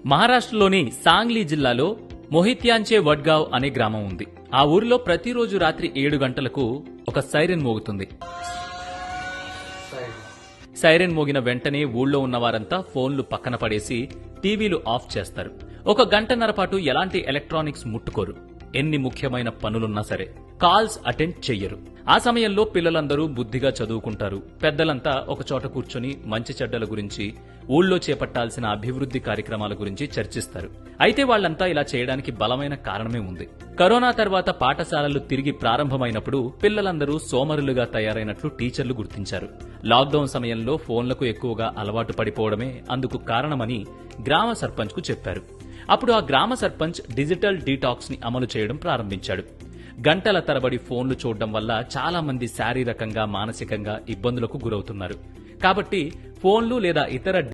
మహారాష్ట్రలోని సాంగ్లీ జిల్లాలో మొహిత్యాంచే వడ్గావ్ అనే గ్రామం ఉంది. ఆ ఊరిలో ప్రతిరోజు రాత్రి 7 గంటలకు ఒక సైరన్ మోగుతుంది. సైరన్ మోగిన వెంటనే ఊళ్ళో ఉన్నవారంతా ఫోన్లు పక్కన పడేసి టీవీలు ఆఫ్ చేస్తారు. 1 గంటన్నర పాటు ఎలాంటి ఎలక్ట్రానిక్స్ ముట్టుకోరు. ఎన్ని ముఖ్యమైన పనులున్నా సరే కాల్స్ అటెండ్ చెయ్యరు. ఆ సమయంలో పిల్లలందరూ బుద్ధిగా చదువుకుంటారు. పెద్దలంతా ఒక చోట కూర్చొని మంచి చెడ్డల గురించి, ఊళ్ళో చేపట్టాల్సిన అభివృద్ధి కార్యక్రమాల గురించి చర్చిస్తారు. అయితే వాళ్లంతా ఇలా చేయడానికి బలమైన కారణమే ఉంది. కరోనా తర్వాత పాఠశాలలు తిరిగి ప్రారంభమైనప్పుడు పిల్లలందరూ సోమరులుగా తయారైనట్లు టీచర్లు గుర్తించారు. లాక్డౌన్ సమయంలో ఫోన్లకు ఎక్కువగా అలవాటు పడిపోవడమే అందుకు కారణమని గ్రామ సర్పంచ్ కు చెప్పారు. అప్పుడు ఆ గ్రామ సర్పంచ్ డిజిటల్ డీటాక్స్ ని అమలు చేయడం ప్రారంభించాడు. గంటల తరబడి ఫోన్లు చూడడం వల్ల చాలా మంది శారీరకంగా, మానసికంగా ఇబ్బందులకు గురవుతున్నారు. కాబట్టి ఫోన్లు లేదా ఇతర